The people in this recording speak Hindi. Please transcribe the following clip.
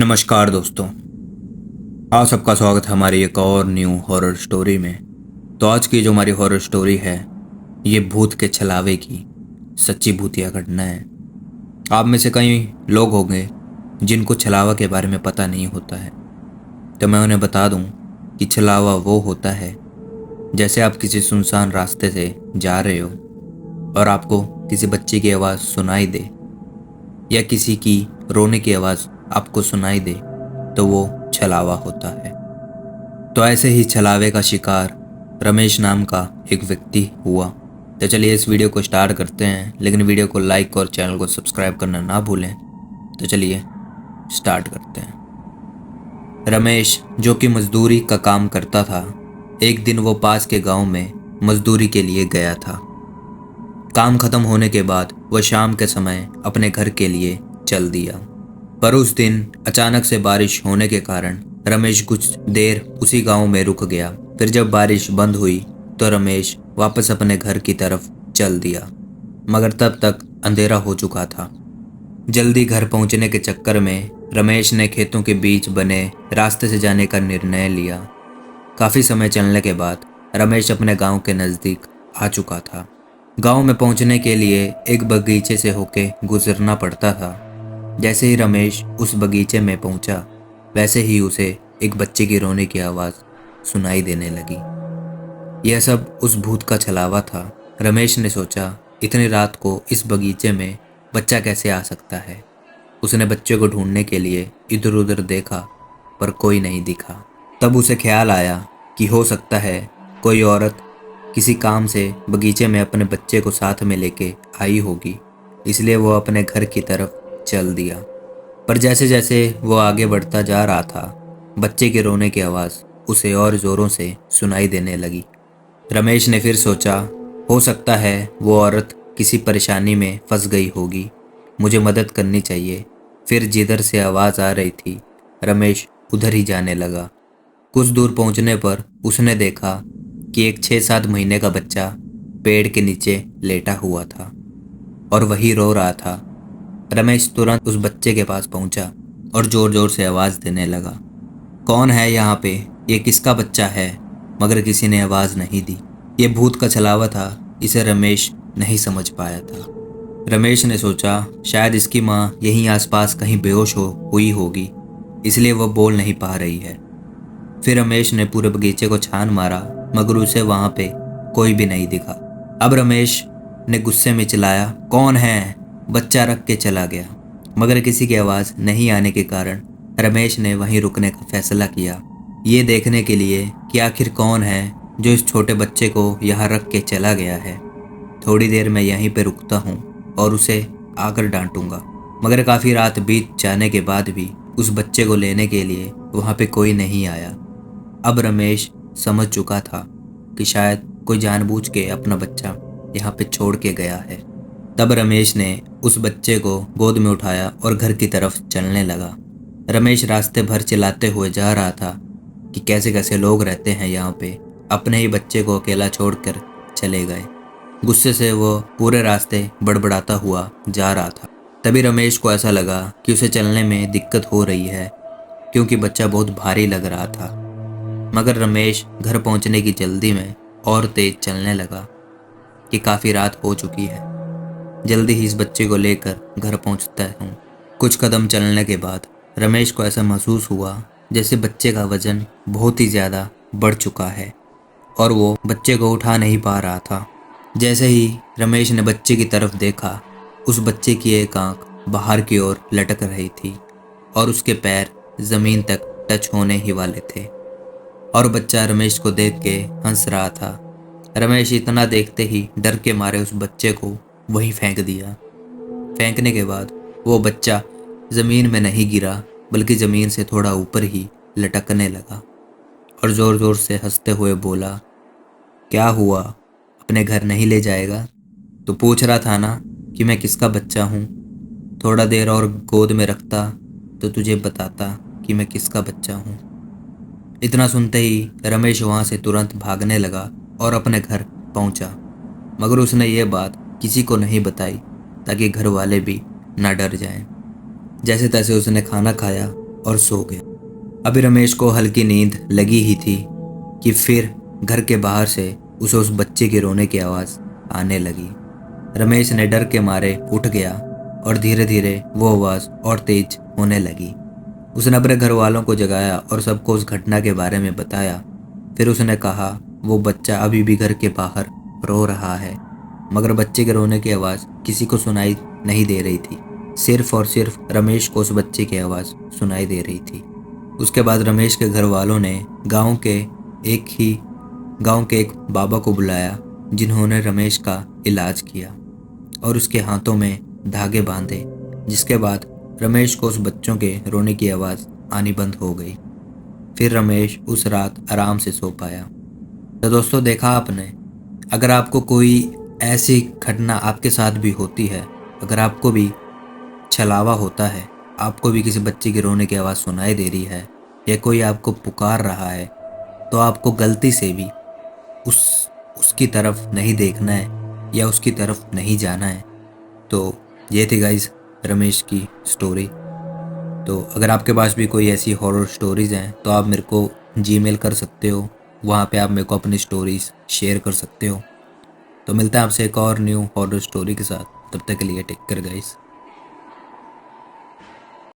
नमस्कार दोस्तों। आप सबका स्वागत है हमारी एक और न्यू हॉरर स्टोरी में। तो आज की जो हमारी हॉरर स्टोरी है ये भूत के छलावे की सच्ची भूतिया घटना है। आप में से कई लोग होंगे जिनको छलावा के बारे में पता नहीं होता है, तो मैं उन्हें बता दूं कि छलावा वो होता है जैसे आप किसी सुनसान रास्ते से जा रहे हो और आपको किसी बच्चे की आवाज़ सुनाई दे या किसी की रोने की आवाज़ आपको सुनाई दे, तो वो छलावा होता है। तो ऐसे ही छलावे का शिकार रमेश नाम का एक व्यक्ति हुआ। तो चलिए इस वीडियो को स्टार्ट करते हैं, लेकिन वीडियो को लाइक और चैनल को सब्सक्राइब करना ना भूलें। तो चलिए स्टार्ट करते हैं। रमेश जो कि मजदूरी का काम करता था, एक दिन वो पास के गांव में मजदूरी के लिए गया था। काम खत्म होने के बाद वह शाम के समय अपने घर के लिए चल दिया, पर उस दिन अचानक से बारिश होने के कारण रमेश कुछ देर उसी गांव में रुक गया। फिर जब बारिश बंद हुई तो रमेश वापस अपने घर की तरफ चल दिया, मगर तब तक अंधेरा हो चुका था। जल्दी घर पहुंचने के चक्कर में रमेश ने खेतों के बीच बने रास्ते से जाने का निर्णय लिया। काफ़ी समय चलने के बाद रमेश अपने गांव के नज़दीक आ चुका था। गांव में पहुंचने के लिए एक बगीचे से होके गुजरना पड़ता था। जैसे ही रमेश उस बगीचे में पहुंचा, वैसे ही उसे एक बच्चे की रोने की आवाज़ सुनाई देने लगी। यह सब उस भूत का छलावा था। रमेश ने सोचा, इतनी रात को इस बगीचे में बच्चा कैसे आ सकता है। उसने बच्चे को ढूंढने के लिए इधर उधर देखा, पर कोई नहीं दिखा। तब उसे ख्याल आया कि हो सकता है कोई औरत किसी काम से बगीचे में अपने बच्चे को साथ में लेके आई होगी, इसलिए वो अपने घर की तरफ चल दिया। पर जैसे जैसे वो आगे बढ़ता जा रहा था, बच्चे के रोने की आवाज़ उसे और ज़ोरों से सुनाई देने लगी। रमेश ने फिर सोचा, हो सकता है वो औरत किसी परेशानी में फंस गई होगी, मुझे मदद करनी चाहिए। फिर जिधर से आवाज़ आ रही थी, रमेश उधर ही जाने लगा। कुछ दूर पहुंचने पर उसने देखा कि एक 6-7 महीने का बच्चा पेड़ के नीचे लेटा हुआ था और वही रो रहा था। रमेश तुरंत उस बच्चे के पास पहुंचा और ज़ोर ज़ोर से आवाज़ देने लगा, कौन है यहाँ पे? ये किसका बच्चा है? मगर किसी ने आवाज़ नहीं दी। ये भूत का छलावा था, इसे रमेश नहीं समझ पाया था। रमेश ने सोचा, शायद इसकी माँ यहीं आसपास कहीं बेहोश हुई होगी, इसलिए वह बोल नहीं पा रही है। फिर रमेश ने पूरे बगीचे को छान मारा, मगर उसे वहाँ पे कोई भी नहीं दिखा। अब रमेश ने गुस्से में चिल्लाया, कौन है? बच्चा रख के चला गया, मगर किसी की आवाज़ नहीं आने के कारण रमेश ने वहीं रुकने का फैसला किया, ये देखने के लिए कि आखिर कौन है जो इस छोटे बच्चे को यहाँ रख के चला गया है। थोड़ी देर मैं यहीं पे रुकता हूँ और उसे आकर डांटूंगा। मगर काफ़ी रात बीत जाने के बाद भी उस बच्चे को लेने के लिए वहाँ पे कोई नहीं आया। अब रमेश समझ चुका था कि शायद कोई जानबूझ के अपना बच्चा यहाँ पे छोड़ के गया है। तब रमेश ने उस बच्चे को गोद में उठाया और घर की तरफ चलने लगा। रमेश रास्ते भर चिल्लाते हुए जा रहा था कि कैसे कैसे लोग रहते हैं यहाँ पे, अपने ही बच्चे को अकेला छोड़कर चले गए। गुस्से से वो पूरे रास्ते बड़बड़ाता हुआ जा रहा था। तभी रमेश को ऐसा लगा कि उसे चलने में दिक्कत हो रही है, क्योंकि बच्चा बहुत भारी लग रहा था। मगर रमेश घर पहुंचने की जल्दी में और तेज चलने लगा कि काफ़ी रात हो चुकी है। जल्दी ही इस बच्चे को लेकर घर पहुंचता हूँ। कुछ कदम चलने के बाद रमेश को ऐसा महसूस हुआ जैसे बच्चे का वजन बहुत ही ज़्यादा बढ़ चुका है और वो बच्चे को उठा नहीं पा रहा था। जैसे ही रमेश ने बच्चे की तरफ देखा, उस बच्चे की एक आंख बाहर की ओर लटक रही थी और उसके पैर ज़मीन तक टच होने ही वाले थे और बच्चा रमेश को देख के हंस रहा था। रमेश इतना देखते ही डर के मारे उस बच्चे को वहीं फेंक दिया। फेंकने के बाद वो बच्चा ज़मीन में नहीं गिरा, बल्कि ज़मीन से थोड़ा ऊपर ही लटकने लगा और ज़ोर ज़ोर से हंसते हुए बोला, क्या हुआ, अपने घर नहीं ले जाएगा? तो पूछ रहा था ना कि मैं किसका बच्चा हूँ। थोड़ा देर और गोद में रखता तो तुझे बताता कि मैं किसका बच्चा हूँ। इतना सुनते ही रमेश वहाँ से तुरंत भागने लगा और अपने घर पहुँचा, मगर उसने ये बात किसी को नहीं बताई ताकि घर वाले भी ना डर जाएं। जैसे तैसे उसने खाना खाया और सो गया। अभी रमेश को हल्की नींद लगी ही थी कि फिर घर के बाहर से उसे उस बच्चे के रोने की आवाज़ आने लगी। रमेश ने डर के मारे उठ गया और धीरे धीरे वो आवाज़ और तेज होने लगी। उसने अपने घर वालों को जगाया और सबको उस घटना के बारे में बताया। फिर उसने कहा वो बच्चा अभी भी घर के बाहर रो रहा है, मगर बच्चे के रोने की आवाज़ किसी को सुनाई नहीं दे रही थी। सिर्फ और सिर्फ रमेश को उस बच्चे की आवाज़ सुनाई दे रही थी। उसके बाद रमेश के घर वालों ने गांव के एक बाबा को बुलाया, जिन्होंने रमेश का इलाज किया और उसके हाथों में धागे बांधे, जिसके बाद रमेश को उस बच्चों के रोने की आवाज़ आनी बंद हो गई। फिर रमेश उस रात आराम से सो पाया। तो दोस्तों, देखा आपने, अगर आपको कोई ऐसी घटना आपके साथ भी होती है, अगर आपको भी छलावा होता है, आपको भी किसी बच्चे के रोने की आवाज़ सुनाई दे रही है या कोई आपको पुकार रहा है, तो आपको गलती से भी उसकी तरफ नहीं देखना है या उसकी तरफ नहीं जाना है। तो ये थी गाइस रमेश की स्टोरी। तो अगर आपके पास भी कोई ऐसी हॉरर स्टोरीज़ हैं तो आप मेरे को जीमेल कर सकते हो, वहाँ पे आप मेरे को अपनी स्टोरीज़ शेयर कर सकते हो। तो मिलते हैं आपसे एक और न्यू हॉरर स्टोरी के साथ। तब तक के लिए टेक केयर गाइस।